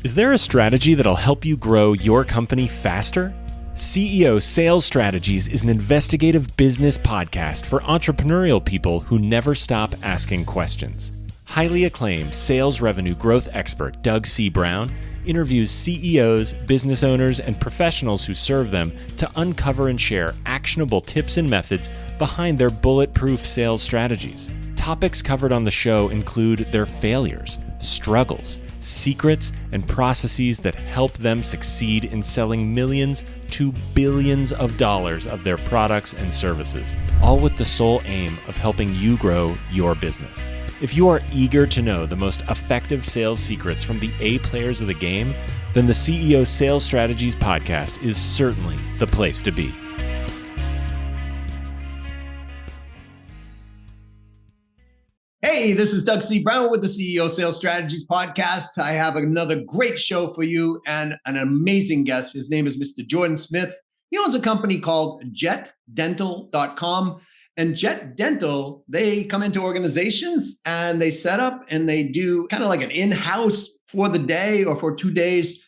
Is there a strategy that'll help you grow your company faster? CEO Sales Strategies is an investigative business podcast for entrepreneurial people who never stop asking questions. Highly acclaimed sales revenue growth expert Doug C. Brown interviews CEOs, business owners, and professionals who serve them to uncover and share actionable tips and methods behind their bulletproof sales strategies. Topics covered on the show include their failures, struggles, secrets, and processes that help them succeed in selling millions to billions of dollars of their products and services, all with the sole aim of helping you grow your business. If you are eager to know the most effective sales secrets from the A players of the game, then the CEO Sales Strategies podcast is certainly the place to be. Hey, this is Doug C. Brown with the CEO Sales Strategies podcast. I have another great show for you and an amazing guest. His name is Mr. Jordan Smith. He owns a company called JetDental.com. And Jet Dental, they come into organizations and they set up and they do kind of like an in-house for the day or for 2 days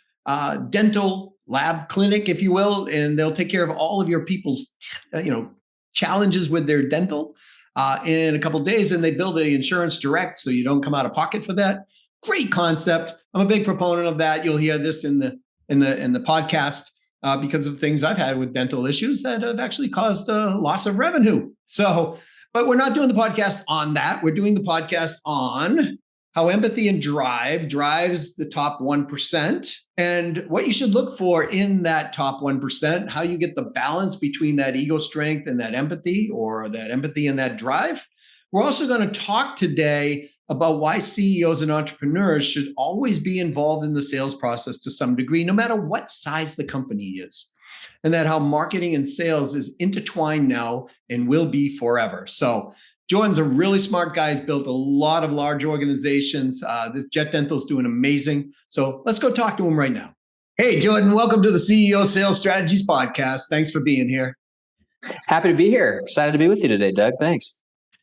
dental lab clinic, if you will, and they'll take care of all of your people's challenges with their dental in a couple of days, and they bill the insurance direct so you don't come out of pocket for that. Great concept. I'm a big proponent of that. You'll hear this in the podcast because of things I've had with dental issues that have actually caused a loss of revenue. So, but we're not doing the podcast on that. We're doing the podcast on how empathy and drive drives the top 1% and what you should look for in that top 1%, how you get the balance between that ego strength and that empathy, or that empathy and that drive. We're also going to talk today about why CEOs and entrepreneurs should always be involved in the sales process to some degree, no matter what size the company is, and that how marketing and sales is intertwined now and will be forever. So Jordan's a really smart guy. He's built a lot of large organizations. This Jet Dental is doing amazing. So let's go talk to him right now. Hey, Jordan, welcome to the CEO Sales Strategies podcast. Thanks for being here. Happy to be here. Excited to be with you today, Doug. Thanks.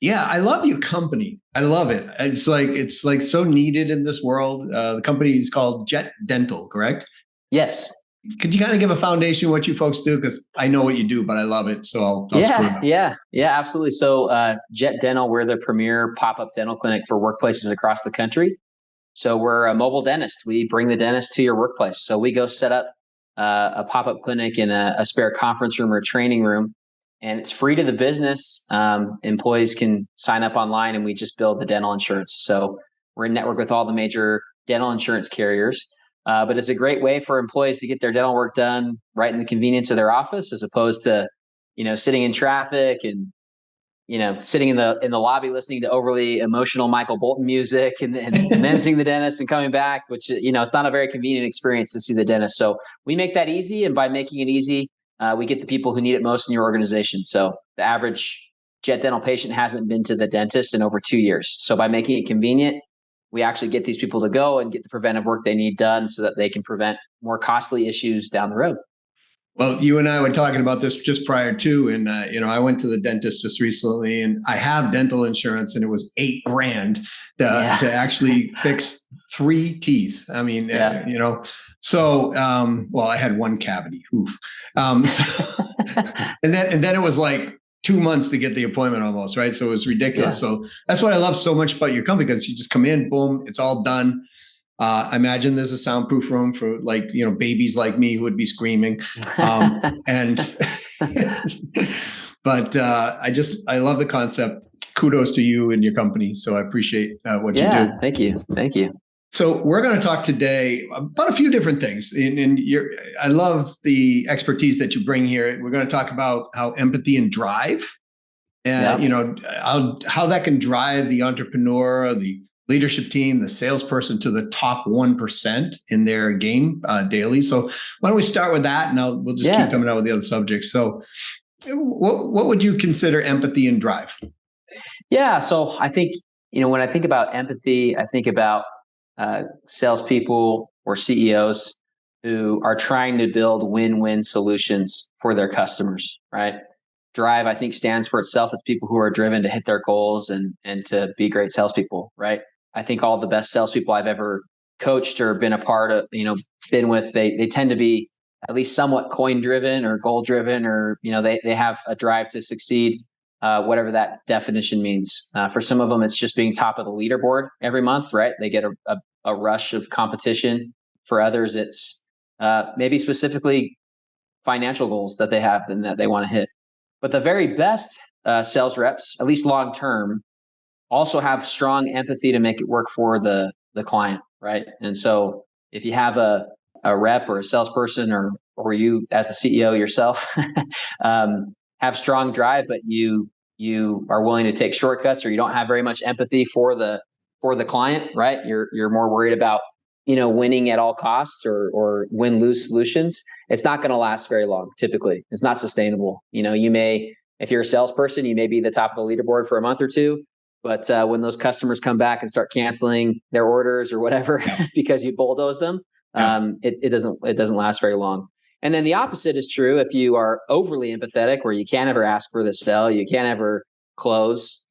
Yeah, I love your company. I love it. It's like so needed in this world. The company is called Jet Dental, correct? Yes. Could you kind of give a foundation of what you folks do? Because I know what you do, but I love it. So I'll screw it up. Yeah, absolutely. So Jet Dental, we're the premier pop-up dental clinic for workplaces across the country. So we're a mobile dentist. We bring the dentist to your workplace. So we go set up a pop-up clinic in a spare conference room or training room, and it's free to the business. Employees can sign up online, and we just build the dental insurance. So we're in network with all the major dental insurance carriers. But it's a great way for employees to get their dental work done right in the convenience of their office, as opposed to, sitting in traffic and, sitting in the lobby listening to overly emotional Michael Bolton music and then seeing the dentist and coming back, which, it's not a very convenient experience to see the dentist. So we make that easy. And by making it easy, we get the people who need it most in your organization. So the average Jet Dental patient hasn't been to the dentist in over 2 years. So by making it convenient, we actually get these people to go and get the preventive work they need done so that they can prevent more costly issues down the road. Well, you and I were talking about this just prior to, and I went to the dentist just recently, and I have dental insurance, and it was $8,000 to actually fix 3 teeth. I mean, so I had one cavity. Oof. And then it was like 2 months to get the appointment almost, right? So it was ridiculous. Yeah. So that's what I love so much about your company, because you just come in, boom, it's all done. I imagine there's a soundproof room for babies like me who would be screaming. But I love the concept. Kudos to you and your company. So I appreciate what you do. Thank you. So we're going to talk today about a few different things. I love the expertise that you bring here. We're going to talk about how empathy and drive, and how that can drive the entrepreneur, the leadership team, the salesperson to the top 1% in their game daily. So why don't we start with that, and we'll just keep coming out with the other subjects. So what would you consider empathy and drive? Yeah. So I think, when I think about empathy, I think about salespeople or CEOs who are trying to build win-win solutions for their customers, right? Drive, I think, stands for itself. It's people who are driven to hit their goals and to be great salespeople, right? I think all the best salespeople I've ever coached or been a part of, been with, they tend to be at least somewhat coin driven or goal driven, or, they have a drive to succeed, whatever that definition means. For some of them, it's just being top of the leaderboard every month, right? They get a rush of competition. For others, it's maybe specifically financial goals that they have and that they want to hit. But the very best sales reps, at least long term, also have strong empathy to make it work for the client, right? And so if you have a rep or a salesperson, or you as the CEO yourself have strong drive, but you are willing to take shortcuts, or you don't have very much empathy for the client, right? You're more worried about winning at all costs or win-lose solutions. It's not going to last very long. Typically, it's not sustainable. You may, if you're a salesperson, you may be the top of the leaderboard for a month or two, but when those customers come back and start canceling their orders or whatever because you bulldozed them, it doesn't last very long. And then the opposite is true. If you are overly empathetic, where you can't ever ask for the sale, you can't ever close,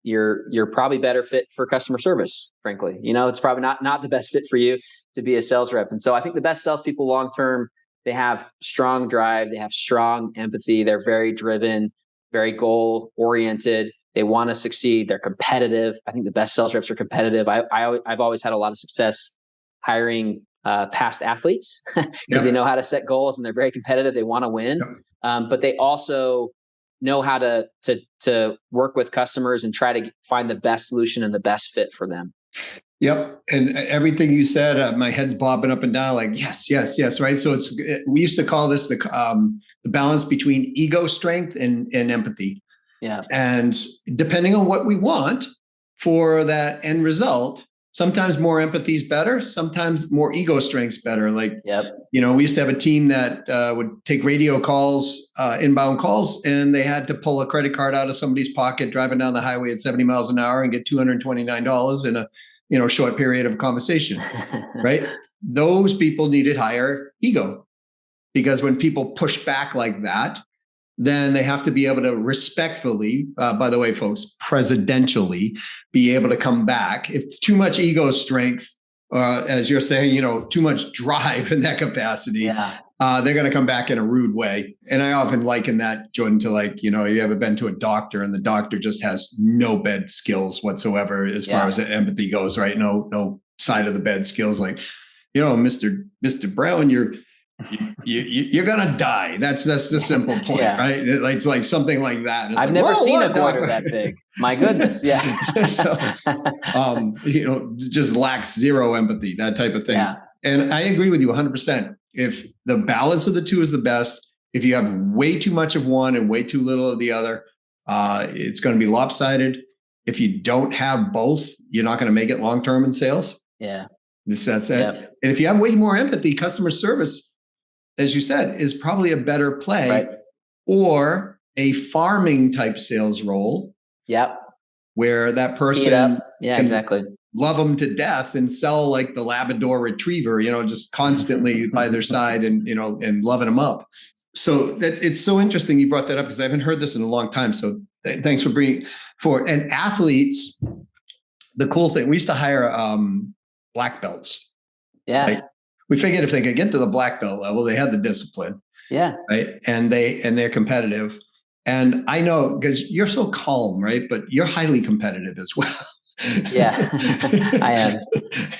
you're probably better fit for customer service, frankly. It's probably not the best fit for you to be a sales rep. And so I think the best salespeople long term, they have strong drive, they have strong empathy, they're very driven, very goal oriented. They want to succeed. They're competitive. I think the best sales reps are competitive. I've always had a lot of success hiring past athletes because they know how to set goals and they're very competitive. They want to win, but they also know how to work with customers and try to find the best solution and the best fit for them. Yep. And everything you said, my head's bobbing up and down like, yes, right? So we used to call this the balance between ego strength and empathy. Yeah. And depending on what we want for that end result, sometimes more empathy is better. Sometimes more ego strength's better. Like, we used to have a team that would take radio calls, inbound calls, and they had to pull a credit card out of somebody's pocket driving down the highway at 70 miles an hour and get $229 in a short period of conversation, right? Those people needed higher ego, because when people push back like that, then they have to be able to respectfully, by the way, folks, presidentially, be able to come back. If too much ego strength, as you're saying, too much drive in that capacity, they're going to come back in a rude way. And I often liken that, Jordan, to you ever been to a doctor and the doctor just has no bed skills whatsoever as far as empathy goes, right? No side of the bed skills. Like, Mr. Brown, you're gonna die. That's the simple point, right? It's like something like that. I've never seen a goiter that big. My goodness, So, just lacks zero empathy, that type of thing. Yeah. And I agree with you 100%. If the balance of the two is the best, if you have way too much of one and way too little of the other, it's going to be lopsided. If you don't have both, you're not going to make it long term in sales. Yeah, that's it. Yep. And if you have way more empathy, customer service, as you said, is probably a better play, right? Or a farming type sales role. Yep. Where that person exactly love them to death and sell like the Labrador Retriever, just constantly by their side and loving them up. So it's so interesting you brought that up, because I haven't heard this in a long time. So thanks for bringing forward. And athletes, the cool thing, we used to hire black belts. Yeah. We figured if they could get to the black belt level, they had the discipline. Yeah. Right. And they're competitive. And I know, because you're so calm, right? But you're highly competitive as well. Yeah, I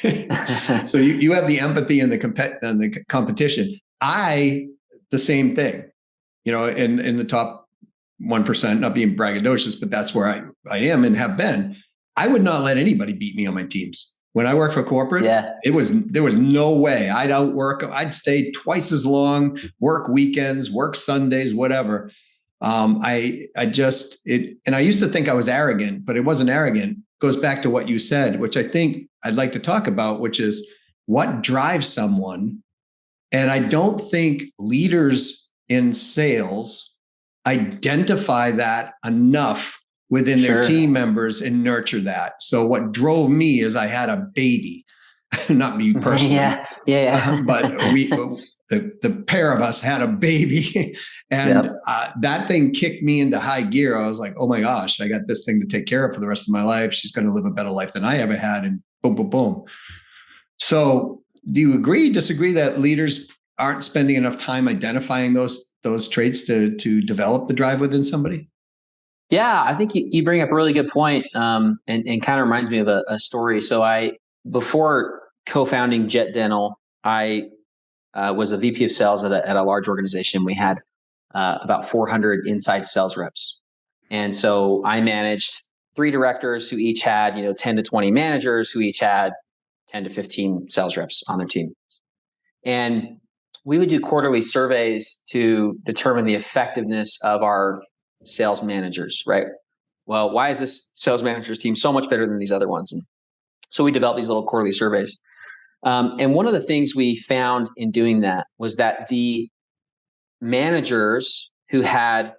am. So you have the empathy and the competition. The same thing, in the top 1%, not being braggadocious, but that's where I am and have been. I would not let anybody beat me on my teams. When I worked for corporate, there was no way I'd outwork. I'd stay twice as long, work weekends, work Sundays, whatever. And I used to think I was arrogant, but it wasn't arrogant. It goes back to what you said, which I think I'd like to talk about, which is what drives someone. And I don't think leaders in sales identify that enough within their team members and nurture that. So what drove me is I had a baby, not me personally. But the pair of us had a baby, and that thing kicked me into high gear. I was like, oh my gosh, I got this thing to take care of for the rest of my life. She's going to live a better life than I ever had. And boom, boom, boom. So do you agree, disagree that leaders aren't spending enough time identifying those traits to develop the drive within somebody? Yeah, I think you bring up a really good point, and kind of reminds me of a story. So before co-founding Jet Dental, I was a VP of sales at a large organization. We had about 400 inside sales reps. And so I managed 3 directors who each had, 10 to 20 managers who each had 10 to 15 sales reps on their team. And we would do quarterly surveys to determine the effectiveness of our sales managers, right? Well, why is this sales manager's team so much better than these other ones? And so we developed these little quarterly surveys. And one of the things we found in doing that was that the managers who had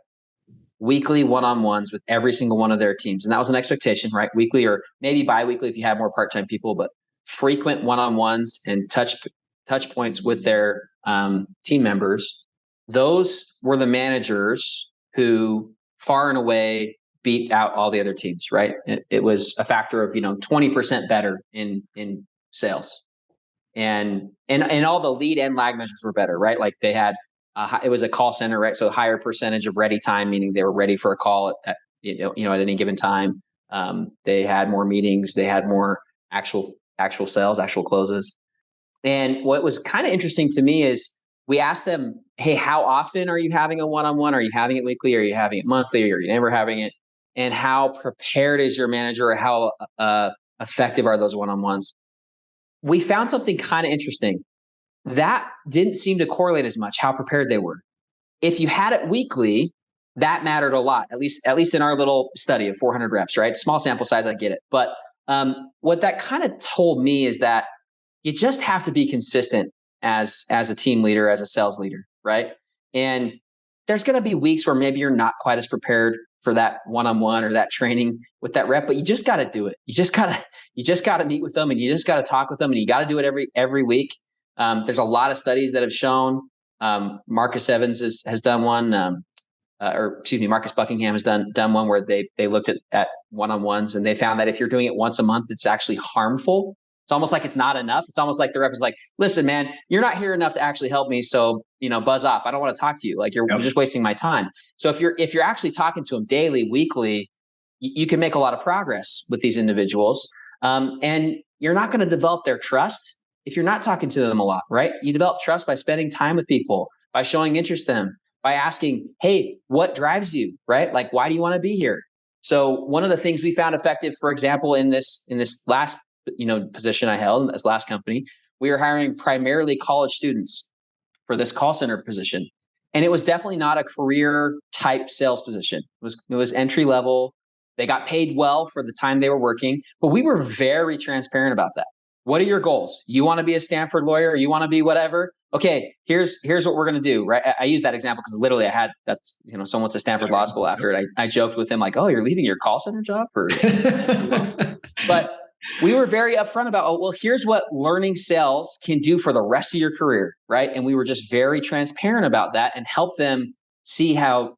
weekly one-on-ones with every single one of their teams, and that was an expectation, right? Weekly or maybe bi-weekly if you have more part-time people, but frequent one-on-ones and touch points with their team members. Those were the managers who far and away beat out all the other teams, right? It was a factor of 20% better in sales, and all the lead and lag measures were better, right? Like they had it was a call center, right? So higher percentage of ready time, meaning they were ready for a call at at any given time. They had more meetings, they had more actual sales, actual closes. And what was kind of interesting to me is we asked them, hey, how often are you having a one-on-one? Are you having it weekly? Are you having it monthly? Are you never having it? And how prepared is your manager? Or how effective are those one-on-ones? We found something kind of interesting. That didn't seem to correlate as much, how prepared they were. If you had it weekly, that mattered a lot, at least in our little study of 400 reps, right? Small sample size, I get it. But what that kind of told me is that you just have to be consistent as a team leader, as a sales leader, right? And there's going to be weeks where maybe you're not quite as prepared for that one-on-one or that training with that rep, but you just got to do it. You just got to meet with them, and you just got to talk with them, and you got to do it every week. There's a lot of studies that have shown. Marcus Evans has done one, Marcus Buckingham has done one where they looked at one-on-ones, and they found that if you're doing it once a month, it's actually harmful. It's almost like it's not enough. It's almost like the rep is like, listen, man, you're not here enough to actually help me. So, buzz off. I don't want to talk to you. Like you're just wasting my time. So if you're actually talking to them daily, weekly, you can make a lot of progress with these individuals. And you're not going to develop their trust if you're not talking to them a lot, right? You develop trust by spending time with people, by showing interest in them, by asking, hey, what drives you, right? Like, why do you want to be here? So one of the things we found effective, for example, in this last position I held in this last company, we were hiring primarily college students for this call center position. And it was definitely not a career type sales position. It was entry level. They got paid well for the time they were working, but we were very transparent about that. What are your goals? You want to be a Stanford lawyer, or you want to be whatever? Okay, here's what we're going to do, right? I use that example because literally someone went to Stanford Law School after it. I joked with him like, oh, you're leaving your call center job for, but we were very upfront about, here's what learning sales can do for the rest of your career, right? And we were just very transparent about that and help them see how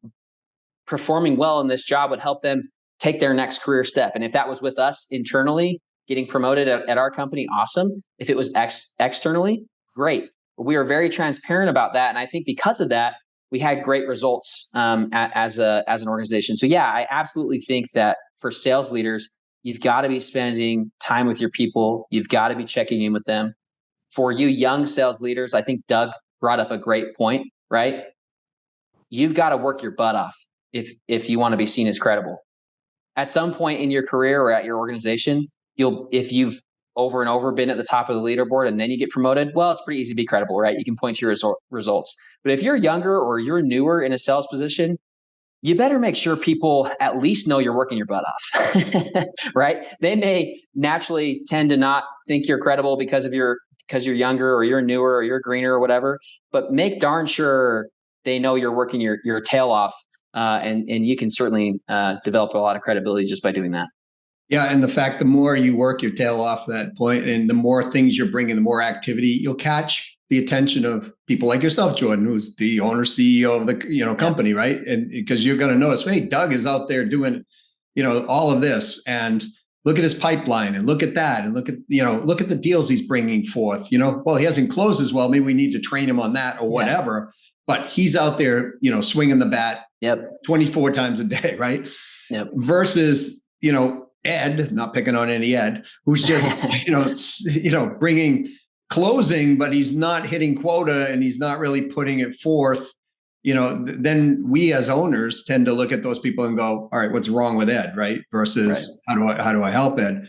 performing well in this job would help them take their next career step. And if that was with us internally, getting promoted at our company, awesome. If it was externally, great. But we were very transparent about that. And I think because of that, we had great results as an organization. So yeah, I absolutely think that for sales leaders, you've got to be spending time with your people. You've got to be checking in with them. For you young sales leaders, I think Doug brought up a great point, right? You've got to work your butt off if you want to be seen as credible. At some point in your career or at your organization, if you've over and over been at the top of the leaderboard and then you get promoted, well, it's pretty east to be credible, right? You can point to your results. But if you're younger or you're newer in a sales position, you better make sure people at least know you're working your butt off, right? They may naturally tend to not think you're credible because you're younger or you're newer or you're greener or whatever, but make darn sure they know you're working your tail off. And you can certainly develop a lot of credibility just by doing that. Yeah. And the fact, the more you work your tail off that point and the more things you're bringing, the more activity, you'll catch the attention of people like yourself, Jordan, who's the owner, CEO of the company, right? And because you're going to notice, hey, Doug is out there doing, all of this. And look at his pipeline and look at that and look at the deals he's bringing forth. Well, he hasn't closed as well. Maybe we need to train him on that or whatever. But he's out there, swinging the bat 24 times a day, right? Yep. Versus, Ed, not picking on any Ed, who's just, bringing closing, but he's not hitting quota and he's not really putting it forth. Then we as owners tend to look at those people and go, all right, what's wrong with Ed, right? Versus how do I help Ed?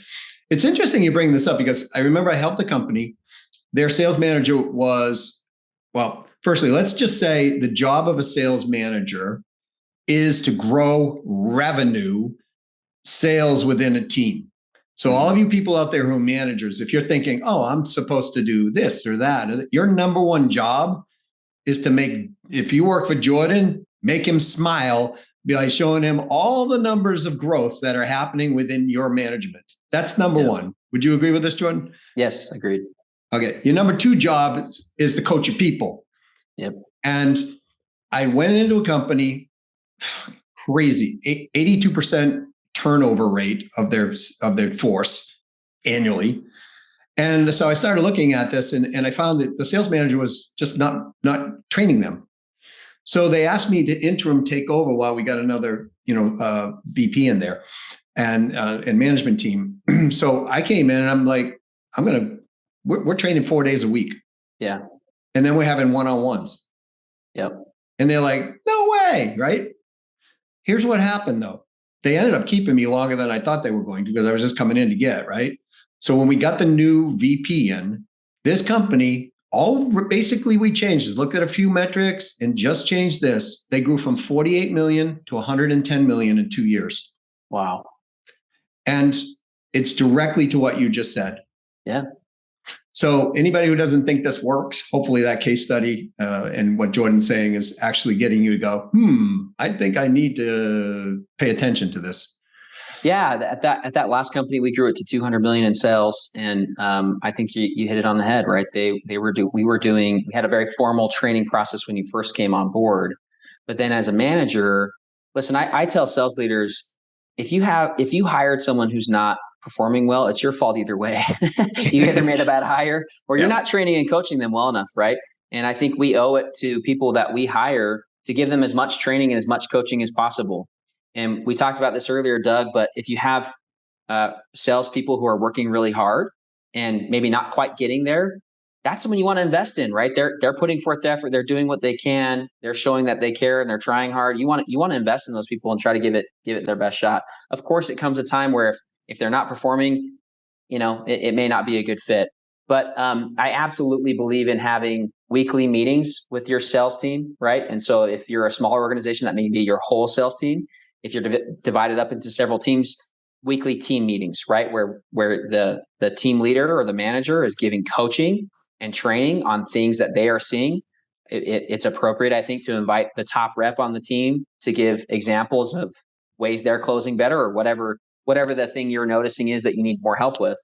It's interesting you bring this up because I remember I helped a company. Their sales manager was, well, firstly, let's just say the job of a sales manager is to grow revenue, sales within a team. So all of you people out there who are managers, if you're thinking, oh, I'm supposed to do this or that, your number one job is to if you work for Jordan, make him smile by showing him all the numbers of growth that are happening within your management. That's number one. Would you agree with this, Jordan? Yes, agreed. Okay. Your number two job is to coach your people. Yep. And I went into a company, crazy, 82% turnover rate of their force annually. And so I started looking at this and I found that the sales manager was just not training them. So they asked me to interim take over while we got another, VP in there and management team. So I came in and I'm like, we're training 4 days a week. Yeah. And then we're having one-on-ones. Yep. And they're like, no way, right? Here's what happened though. They ended up keeping me longer than I thought they were going to because I was just coming in to get, right? So when we got the new VP in, this company, basically we changed is looked at a few metrics and just changed this. They grew from 48 million to 110 million in 2 years. Wow. And it's directly to what you just said. Yeah. So anybody who doesn't think this works, hopefully that case study and what Jordan's saying is actually getting you to go, I think I need to pay attention to this. Yeah, at that last company, we grew it to 200 million in sales, and I think you hit it on the head, right? We had a very formal training process when you first came on board, but then as a manager, listen, I tell sales leaders, if you hired someone who's not performing well, it's your fault either way. You either made a bad hire or you're not training and coaching them well enough, right? And I think we owe it to people that we hire to give them as much training and as much coaching as possible. And we talked about this earlier, Doug, but if you have salespeople who are working really hard and maybe not quite getting there, that's someone you want to invest in, right? They're putting forth the effort. They're doing what they can. They're showing that they care and they're trying hard. You want to invest in those people and try to give it their best shot. Of course, it comes a time where if they're not performing, it may not be a good fit. But I absolutely believe in having weekly meetings with your sales team, right? And so if you're a smaller organization, that may be your whole sales team. If you're divided up into several teams, weekly team meetings, right? Where the team leader or the manager is giving coaching and training on things that they are seeing. It's appropriate, I think, to invite the top rep on the team to give examples of ways they're closing better or whatever the thing you're noticing is that you need more help with.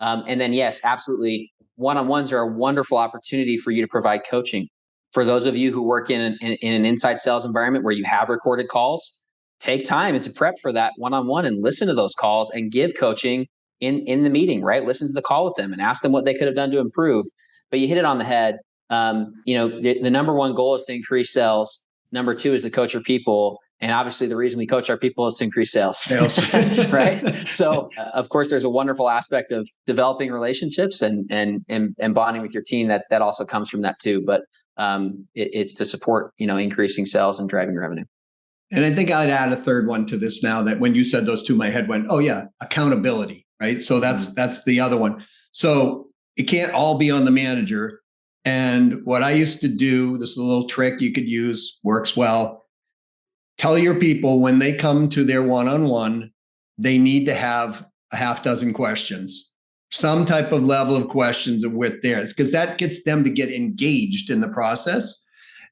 And then, yes, absolutely. One-on-ones are a wonderful opportunity for you to provide coaching. For those of you who work in an inside sales environment where you have recorded calls, take time to prep for that one-on-one and listen to those calls and give coaching in the meeting, right? Listen to the call with them and ask them what they could have done to improve. But you hit it on the head. The number one goal is to increase sales. Number two is to coach your people. And obviously the reason we coach our people is to increase sales. Right? So of course, there's a wonderful aspect of developing relationships and bonding with your team that also comes from that too. But it's to support, increasing sales and driving revenue. And I think I'd add a third one to this now that when you said those two, my head went, oh yeah, accountability, right? So that's the other one. So it can't all be on the manager. And what I used to do, this is a little trick you could use, works well. Tell your people when they come to their one-on-one, they need to have a half dozen questions, some type of level of questions with theirs, because that gets them to get engaged in the process.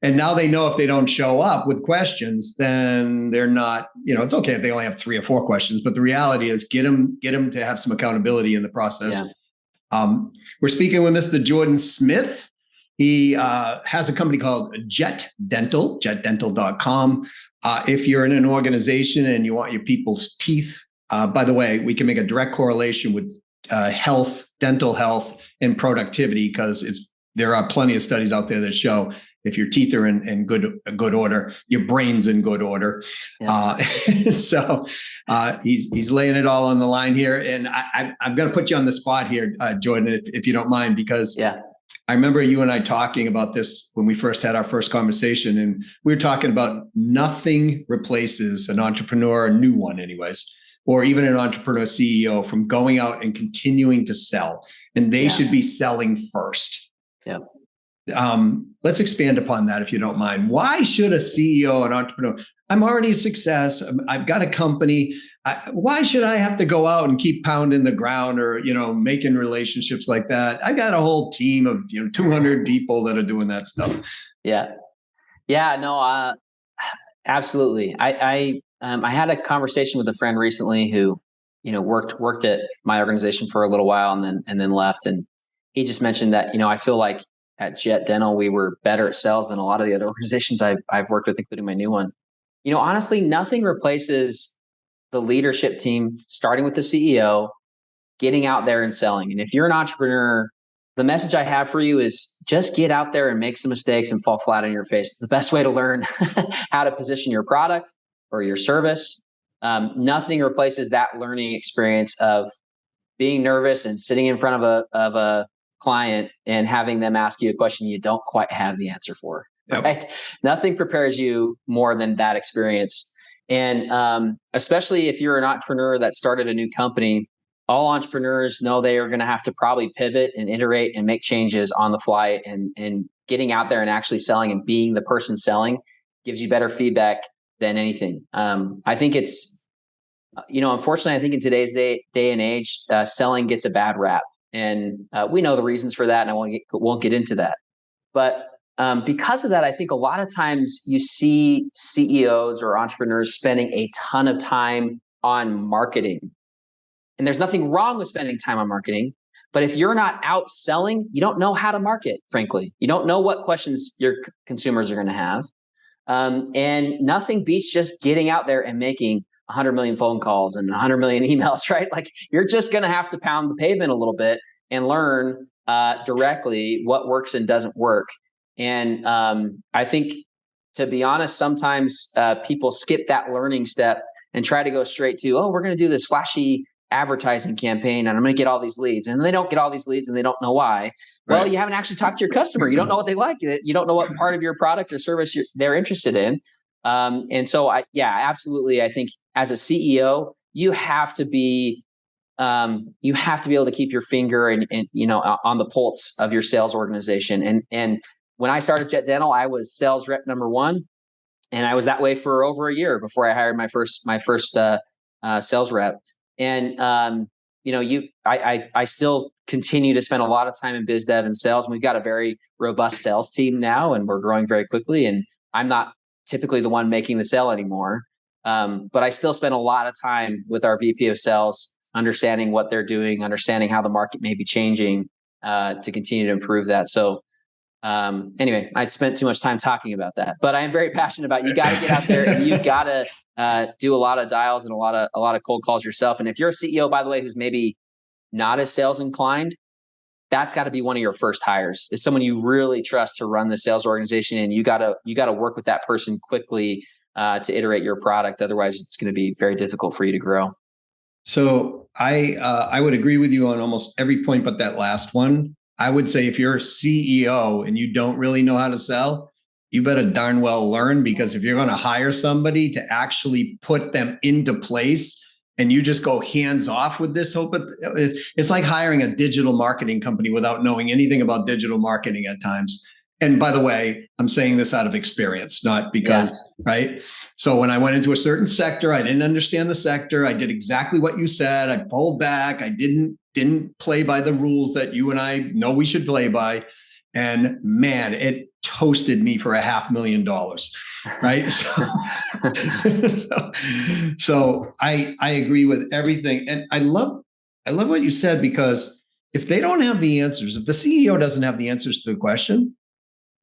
And now they know if they don't show up with questions, then they're not, it's okay if they only have 3 or 4 questions, but the reality is get them to have some accountability in the process. Yeah. We're speaking with Mr. Jordan Smith. He has a company called Jet Dental, jetdental.com. If you're in an organization and you want your people's teeth By the way, we can make a direct correlation with health, dental health, and productivity, because there are plenty of studies out there that show if your teeth are in good order, your brain's in good order. Yeah. So he's laying it all on the line here, and I'm going to put you on the spot here, Jordan, if you don't mind, because I remember you and I talking about this when we first had our first conversation, and we were talking about nothing replaces an entrepreneur, a new one anyways, or even an entrepreneur CEO, from going out and continuing to sell. And they should be selling first. Yeah. Let's expand upon that, if you don't mind. Why should a CEO, an entrepreneur, I'm already a success, I've got a company, why should I have to go out and keep pounding the ground or, making relationships like that? I got a whole team of 200 people that are doing that stuff. Yeah. No, absolutely. I had a conversation with a friend recently who, worked at my organization for a little while and then left. And he just mentioned that, I feel like at Jet Dental, we were better at sales than a lot of the other organizations I've worked with, including my new one. Honestly, nothing replaces the leadership team, starting with the CEO, getting out there and selling. And if you're an entrepreneur, the message I have for you is just get out there and make some mistakes and fall flat on your face. It's the best way to learn how to position your product or your service. Nothing replaces that learning experience of being nervous and sitting in front of a client and having them ask you a question you don't quite have the answer for. Yep. Right? Nothing prepares you more than that experience. And especially if you're an entrepreneur that started a new company, all entrepreneurs know they are going to have to probably pivot and iterate and make changes on the fly, and getting out there and actually selling and being the person selling gives you better feedback than anything. I think it's, unfortunately, I think in today's day and age, selling gets a bad rap. And we know the reasons for that, and I won't get into that. But because of that, I think a lot of times you see CEOs or entrepreneurs spending a ton of time on marketing. And there's nothing wrong with spending time on marketing. But if you're not out selling, you don't know how to market, frankly. You don't know what questions your consumers are going to have. And nothing beats just getting out there and making 100 million phone calls and 100 million emails, right? Like, you're just going to have to pound the pavement a little bit and learn directly what works and doesn't work. And I think, to be honest, sometimes people skip that learning step and try to go straight to, we're going to do this flashy advertising campaign and I'm going to get all these leads. And they don't get all these leads and they don't know why. Right. Well, you haven't actually talked to your customer. You don't know what they like. You don't know what part of your product or service they're interested in. And so absolutely. I think as a CEO, you have to be able to keep your finger and on the pulse of your sales organization. And when I started Jet Dental, I was sales rep number one, and I was that way for over a year before I hired my first sales rep. And I still continue to spend a lot of time in biz dev and sales. And we've got a very robust sales team now, and we're growing very quickly. And I'm not typically the one making the sale anymore, but I still spend a lot of time with our VP of sales, understanding what they're doing, understanding how the market may be changing to continue to improve that. So anyway, I spent too much time talking about that, but I am very passionate about, you got to get out there and you've got to do a lot of dials and a lot of cold calls yourself. And if you're a CEO, by the way, who's maybe not as sales inclined, that's got to be one of your first hires, is someone you really trust to run the sales organization. And you got to work with that person quickly to iterate your product. Otherwise, it's going to be very difficult for you to grow. So I would agree with you on almost every point, but that last one. I would say if you're a CEO and you don't really know how to sell, you better darn well learn, because if you're going to hire somebody to actually put them into place and you just go hands off with this hope, it's like hiring a digital marketing company without knowing anything about digital marketing at times. And by the way, I'm saying this out of experience, not because, right? So when I went into a certain sector, I didn't understand the sector. I did exactly what you said. I pulled back. I didn't play by the rules that you and I know we should play by. And man, it toasted me for $500,000, right? So I agree with everything. And I love what you said, because if they don't have the answers, if the CEO doesn't have the answers to the question,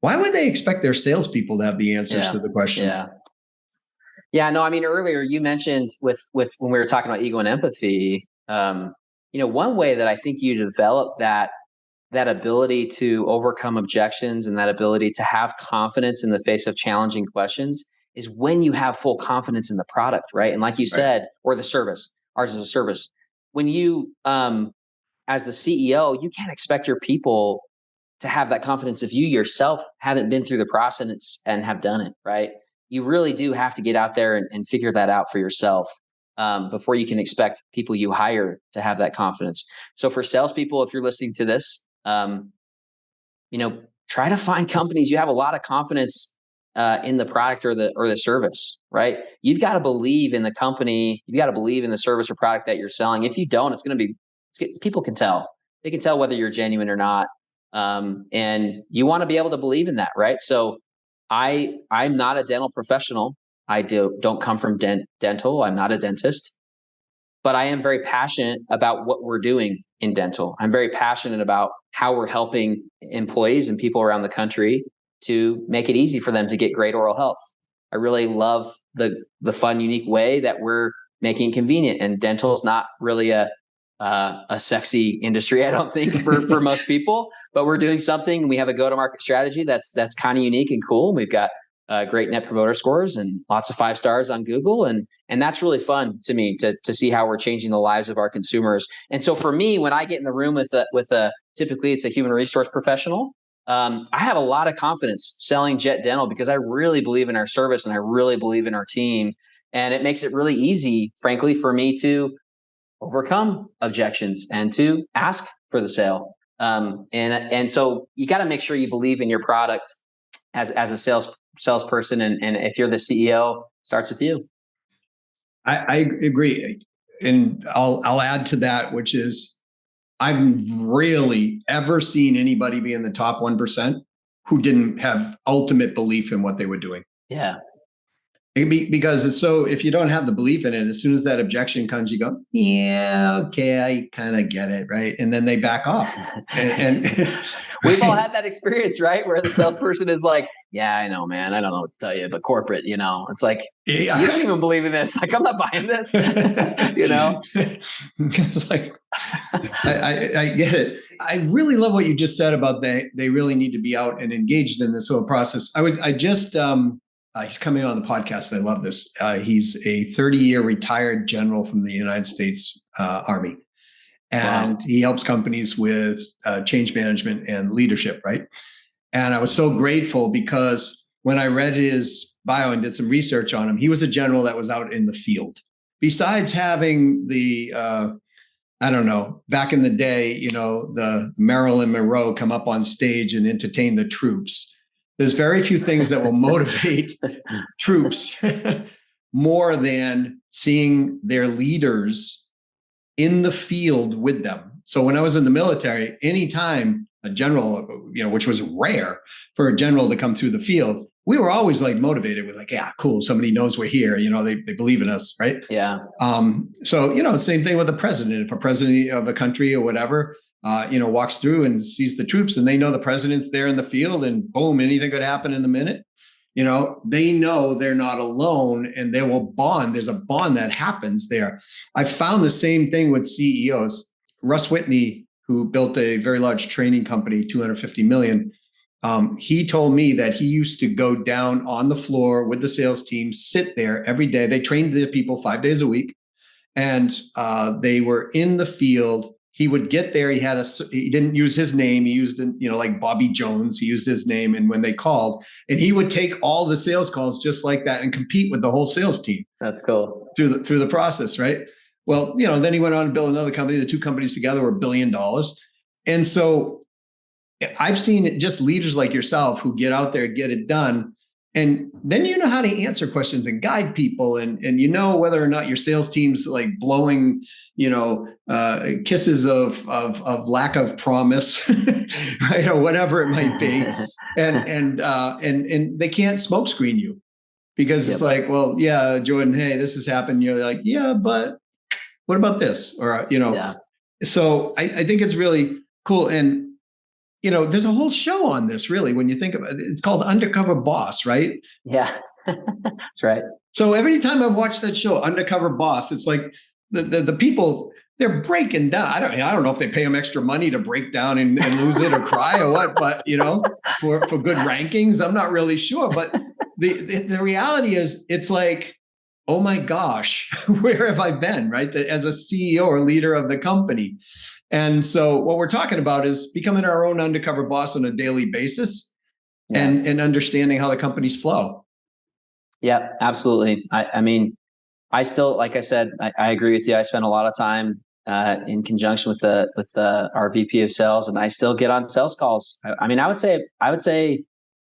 why would they expect their salespeople to have the answers to the question? Yeah. Yeah, no, I mean, earlier you mentioned with when we were talking about ego and empathy, one way that I think you develop that ability to overcome objections and that ability to have confidence in the face of challenging questions is when you have full confidence in the product, right? And like you Right. said, or the service, ours is a service. When you, as the CEO, you can't expect your people to have that confidence if you yourself haven't been through the process and have done it, right? You really do have to get out there and figure that out for yourself before you can expect people you hire to have that confidence. So for salespeople, if you're listening to this, try to find companies you have a lot of confidence in the product or the service, right? You've got to believe in the company. You've got to believe in the service or product that you're selling. If you don't, people can tell. They can tell whether you're genuine or not. And you want to be able to believe in that, right? So I'm not a dental professional. I don't come from dental. I'm not a dentist, but I am very passionate about what we're doing in dental. I'm very passionate about how we're helping employees and people around the country to make it easy for them to get great oral health. I really love the fun, unique way that we're making it convenient. And dental is not really a sexy industry, I don't think, for most people. But we're doing something. We have a go-to-market strategy that's kind of unique and cool. We've got great net promoter scores and lots of 5 stars on Google, and that's really fun to me to see how we're changing the lives of our consumers. And so for me, when I get in the room with a typically it's a human resource professional, I have a lot of confidence selling Jet Dental because I really believe in our service and I really believe in our team, and it makes it really easy, frankly, for me to overcome objections and to ask for the sale. And so you got to make sure you believe in your product as a salesperson. And if you're the CEO, starts with you. I agree. And I'll add to that, which is I've rarely ever seen anybody be in the top 1% who didn't have ultimate belief in what they were doing. Yeah. Because it's so, if you don't have the belief in it, as soon as that objection comes, you go, yeah, okay, I kind of get it, right? And then they back off. And we've all had that experience, right? Where the salesperson is like, yeah, I know, man, I don't know what to tell you, but corporate, it's like, yeah. You don't even believe in this. Like, I'm not buying this, It's like, I get it. I really love what you just said about they really need to be out and engaged in this whole process. He's coming on the podcast. I love this. He's a 30-year retired general from the United States Army. And wow. He helps companies with change management and leadership, right? And I was so grateful because when I read his bio and did some research on him, he was a general that was out in the field. Besides having the, back in the day, the Marilyn Monroe come up on stage and entertain the troops. There's very few things that will motivate troops more than seeing their leaders in the field with them. So when I was in the military, anytime a general, which was rare for a general to come through the field, we were always like motivated with like, yeah, cool. Somebody knows we're here. They believe in us. Right. Yeah. So, same thing with the president. If a president of a country or whatever, walks through and sees the troops and they know the president's there in the field and boom, anything could happen in the minute. They know they're not alone and they will bond. There's a bond that happens there. I found the same thing with CEOs. Russ Whitney, who built a very large training company, 250 million. He told me that he used to go down on the floor with the sales team, sit there every day. They trained the people 5 days a week and they were in the field. He would get there. He didn't use his name. He used, like Bobby Jones. He used his name. And when they called, and he would take all the sales calls just like that and compete with the whole sales team. That's cool. Through the process, right? Well, then he went on to build another company. The two companies together were $1 billion. And so I've seen just leaders like yourself who get out there, get it done. And then you know how to answer questions and guide people, and whether or not your sales team's like blowing, kisses of lack of promise, right, or whatever it might be, and they can't smokescreen you because it's like, well, yeah, Jordan, hey, this has happened. You're like, yeah, but what about this? Or yeah. So I think it's really cool. And there's a whole show on this, really, when you think about it. It's called Undercover Boss, right? Yeah. That's right. So every time I've watched that show, Undercover Boss, it's like the people, they're breaking down. I don't know if they pay them extra money to break down and lose it or cry or what, but for good rankings, I'm not really sure. But the reality is, it's like, oh my gosh, where have I been, right? As a CEO or leader of the company. And so what we're talking about is becoming our own undercover boss on a daily basis, and understanding how the companies flow. Yeah, absolutely. I mean, I still, like I said, I agree with you. I spend a lot of time in conjunction with our VP of sales, and I still get on sales calls. I mean, I would say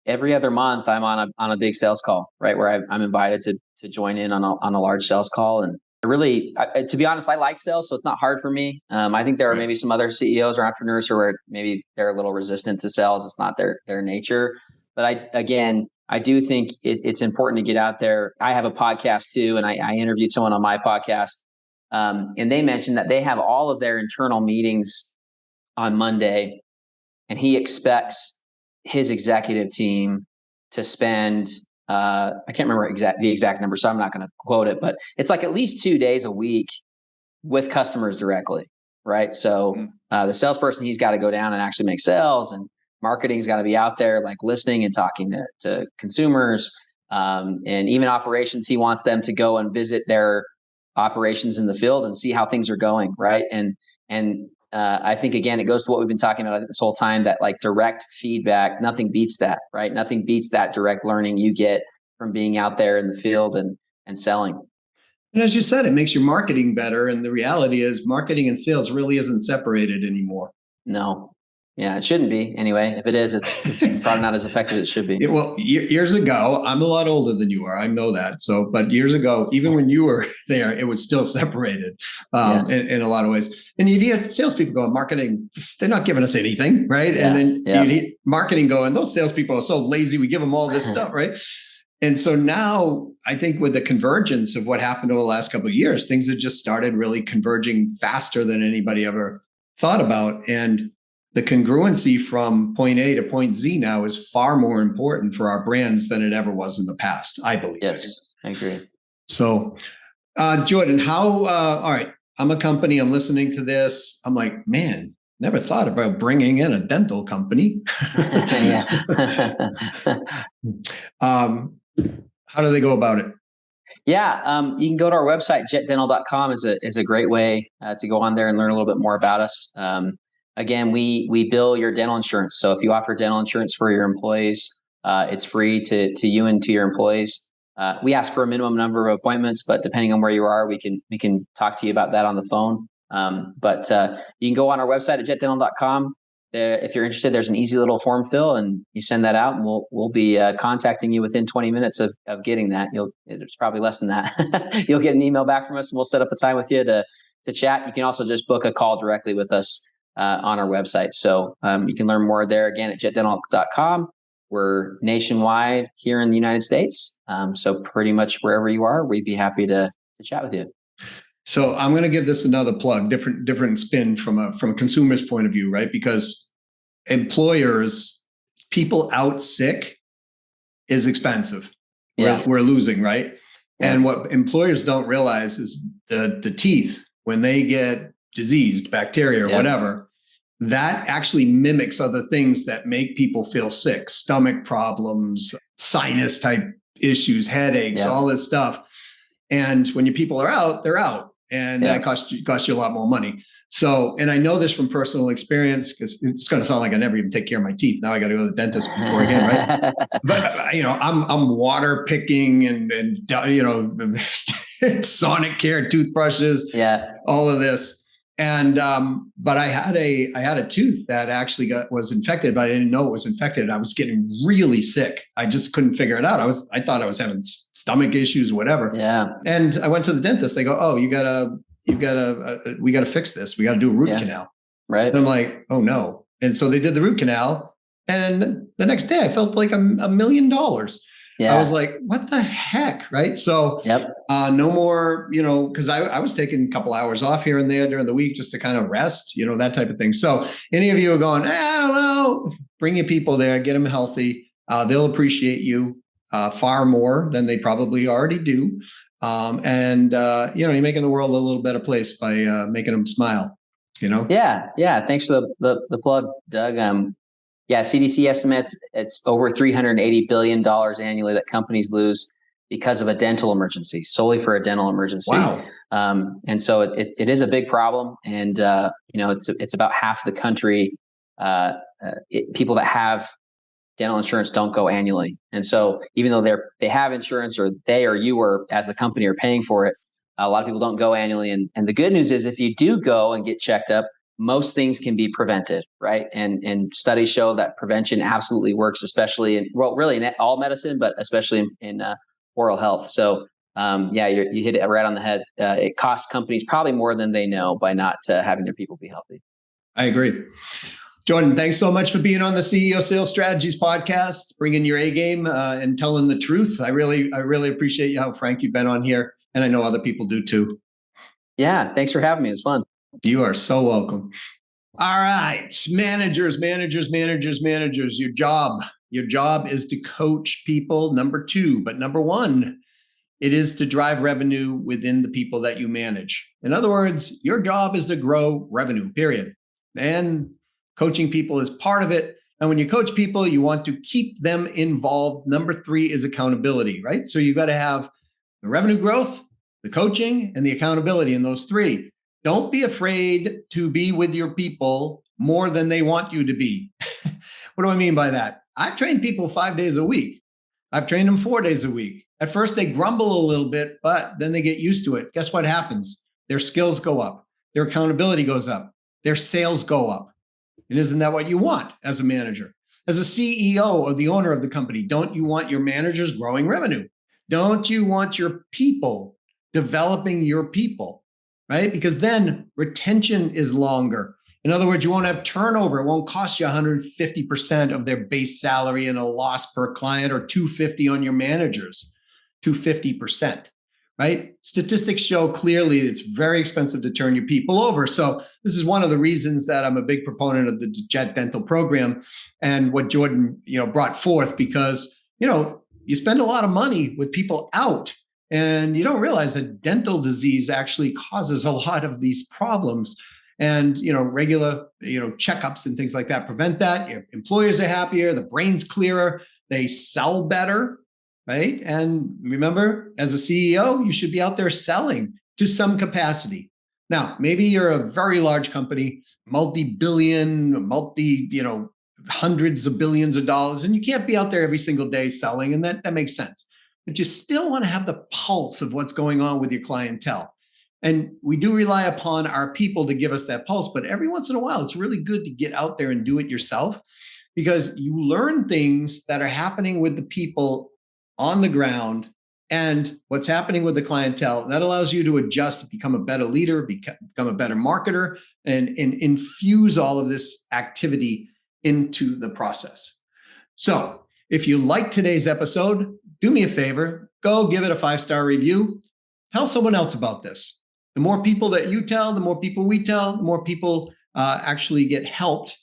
every other month I'm on a big sales call, right, where I'm invited to join in on a large sales call. And really, to be honest, I like sales, so it's not hard for me. I think there are maybe some other CEOs or entrepreneurs who are maybe they're a little resistant to sales. It's not their nature. But I do think it's important to get out there. I have a podcast too, and I interviewed someone on my podcast, and they mentioned that they have all of their internal meetings on Monday, and he expects his executive team to spend I can't remember the exact number, so I'm not going to quote it, but it's like at least 2 days a week with customers directly, right? So the salesperson, he's got to go down and actually make sales, and marketing's got to be out there like listening and talking to consumers, and even operations, he wants them to go and visit their operations in the field and see how things are going, right? And I think, again, it goes to what we've been talking about this whole time, that like direct feedback, nothing beats that, right? Nothing beats that direct learning you get from being out there in the field and selling. And as you said, it makes your marketing better. And the reality is marketing and sales really isn't separated anymore. No. Yeah, it shouldn't be anyway. If it is, it's probably not as effective as it should be. Well, years ago, I'm a lot older than you are. I know that. So, but years ago, even when you were there, it was still separated in a lot of ways. And you'd hear salespeople going, marketing, they're not giving us anything, right? Yeah. And then you'd hear marketing going, those salespeople are so lazy, we give them all this stuff, right? And so now I think with the convergence of what happened over the last couple of years, things have just started really converging faster than anybody ever thought about. And the congruency from point A to point Z now is far more important for our brands than it ever was in the past, I believe. Yes, I agree. So, Jordan, all right, I'm a company, I'm listening to this. I'm like, man, never thought about bringing in a dental company. How do they go about it? Yeah, you can go to our website, jetdental.com is a great way to go on there and learn a little bit more about us. Again, we bill your dental insurance. So if you offer dental insurance for your employees, it's free to you and to your employees. We ask for a minimum number of appointments, but depending on where you are, we can talk to you about that on the phone. But you can go on our website at jetdental.com. If you're interested, there's an easy little form fill, and you send that out, and we'll be contacting you within 20 minutes of getting that. It's probably less than that. You'll get an email back from us, and we'll set up a time with you to chat. You can also just book a call directly with us on our website. So you can learn more there, again, at jetdental.com. We're nationwide here in the United States. So pretty much wherever you are, we'd be happy to chat with you. So I'm going to give this another plug, different spin from a consumer's point of view, right? Because employers, people out sick is expensive. We're losing, right? Yeah. And what employers don't realize is the teeth, when they get diseased, bacteria or whatever, that actually mimics other things that make people feel sick, stomach problems, sinus type issues, headaches, all this stuff. And when your people are out, they're out. And that costs you a lot more money. So, and I know this from personal experience, because it's going to sound like I never even take care of my teeth. Now I got to go to the dentist before again, right? But I'm water picking and Sonic Care toothbrushes, all of this. And but I had a tooth that actually was infected, but I didn't know it was infected. I was getting really sick. I just couldn't figure it out. I thought I was having stomach issues, whatever. Yeah. And I went to the dentist. They go, "Oh, we gotta fix this. We got to do a root canal." Right. And I'm like, "Oh no!" And so they did the root canal, and the next day I felt like $1 million. Yeah. I was like, what the heck? Right. So no more, because I was taking a couple hours off here and there during the week just to kind of rest, that type of thing. So any of you are going, I don't know, bring your people there, get them healthy. They'll appreciate you. far more than they probably already do. You're making the world a little better place by making them smile, Yeah. Thanks for the plug, Doug. CDC estimates it's over $380 billion annually that companies lose because of a dental emergency, solely for a dental emergency. Wow. And so it is a big problem. And, it's about half the country, people that have dental insurance don't go annually. And so even though they have insurance, or they or you or as the company are paying for it, a lot of people don't go annually. And the good news is, if you do go and get checked up, most things can be prevented, right? And studies show that prevention absolutely works, especially really in all medicine, but especially in oral health. So you hit it right on the head. It costs companies probably more than they know by not having their people be healthy. I agree. Jordan, thanks so much for being on the CEO Sales Strategies podcast, bringing your A game and telling the truth. I really appreciate you, how frank you've been on here, and I know other people do too. Yeah, thanks for having me. It was fun. You are so welcome. All right, managers. Your job is to coach people, number 2. But number 1, it is to drive revenue within the people that you manage. In other words, your job is to grow revenue, period. And coaching people is part of it. And when you coach people, you want to keep them involved. Number 3 is accountability, right? So you've got to have the revenue growth, the coaching, and the accountability in those 3. Don't be afraid to be with your people more than they want you to be. What do I mean by that? I've trained people 5 days a week. I've trained them 4 days a week. At first, they grumble a little bit, but then they get used to it. Guess what happens? Their skills go up. Their accountability goes up. Their sales go up. And isn't that what you want as a manager? As a CEO or the owner of the company, don't you want your managers growing revenue? Don't you want your people developing your people, right? Because then retention is longer. In other words, you won't have turnover. It won't cost you 150% of their base salary in a loss per client, or $250 on your managers, 250%. Right? Statistics show clearly it's very expensive to turn your people over. So this is one of the reasons that I'm a big proponent of the Jet Dental program and what Jordan, brought forth, because, you spend a lot of money with people out, and you don't realize that dental disease actually causes a lot of these problems. And, regular, checkups and things like that prevent that. Your employers are happier, the brain's clearer, they sell better. Right. And remember, as a CEO, you should be out there selling to some capacity. Now, maybe you're a very large company, multi-billion, hundreds of billions of dollars, and you can't be out there every single day selling. And that makes sense. But you still want to have the pulse of what's going on with your clientele. And we do rely upon our people to give us that pulse. But every once in a while, it's really good to get out there and do it yourself, because you learn things that are happening with the people on the ground and what's happening with the clientele. And that allows you to adjust, become a better leader, become a better marketer, and infuse all of this activity into the process. So if you like today's episode, do me a favor, go give it a 5-star review. Tell someone else about this. The more people that you tell, the more people we tell, the more people actually get helped.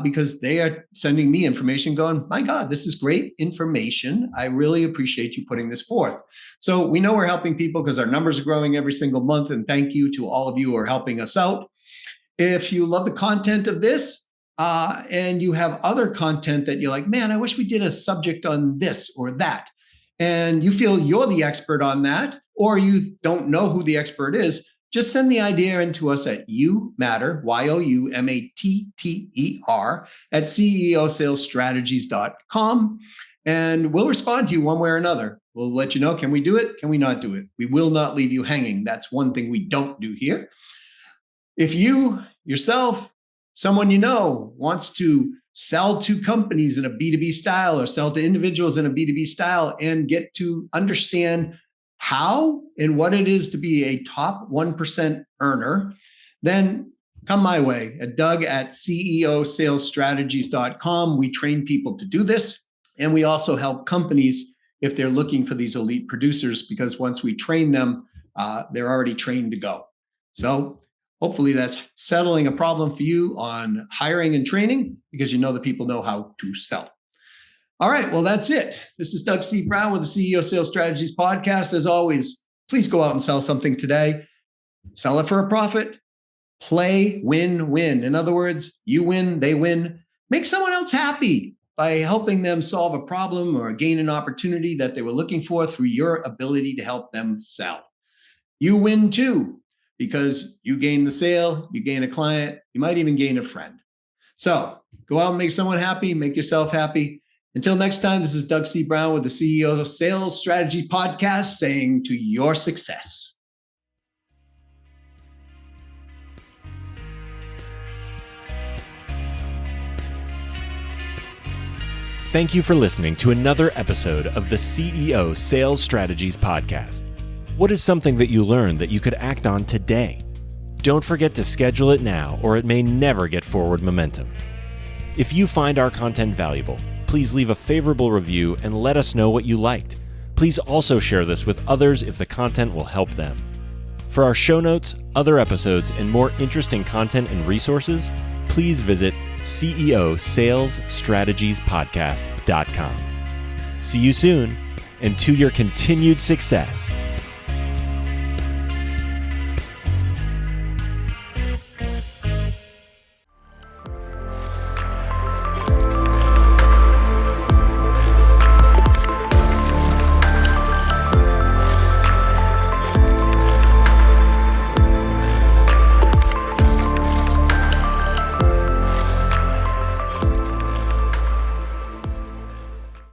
Because they are sending me information going, my God, this is great information. I really appreciate you putting this forth. So we know we're helping people because our numbers are growing every single month. And thank you to all of you who are helping us out. If you love the content of this and you have other content that you're like, man, I wish we did a subject on this or that, and you feel you're the expert on that, or you don't know who the expert is, just send the idea into us at youmatter, YOUMATTER, at ceosalesstrategies.com. And we'll respond to you one way or another. We'll let you know, can we do it? Can we not do it? We will not leave you hanging. That's one thing we don't do here. If you yourself, someone you know, wants to sell to companies in a B2B style, or sell to individuals in a B2B style, and get to understand how and what it is to be a top 1% earner, then come my way at Doug@ceosalesstrategies.com. We train people to do this. And we also help companies if they're looking for these elite producers, because once we train them, they're already trained to go. So hopefully that's settling a problem for you on hiring and training, because you know the people know how to sell. All right, well, that's it. This is Doug C. Brown with the CEO Sales Strategies Podcast. As always, please go out and sell something today. Sell it for a profit. Play, win, win. In other words, you win, they win. Make someone else happy by helping them solve a problem or gain an opportunity that they were looking for through your ability to help them sell. You win too, because you gain the sale, you gain a client, you might even gain a friend. So go out and make someone happy, make yourself happy. Until next time, this is Doug C. Brown with the CEO of Sales Strategy Podcast saying to your success. Thank you for listening to another episode of the CEO Sales Strategies Podcast. What is something that you learned that you could act on today? Don't forget to schedule it now, or it may never get forward momentum. If you find our content valuable, please leave a favorable review and let us know what you liked. Please also share this with others if the content will help them. For our show notes, other episodes, and more interesting content and resources, please visit ceosalesstrategiespodcast.com. See you soon, and to your continued success.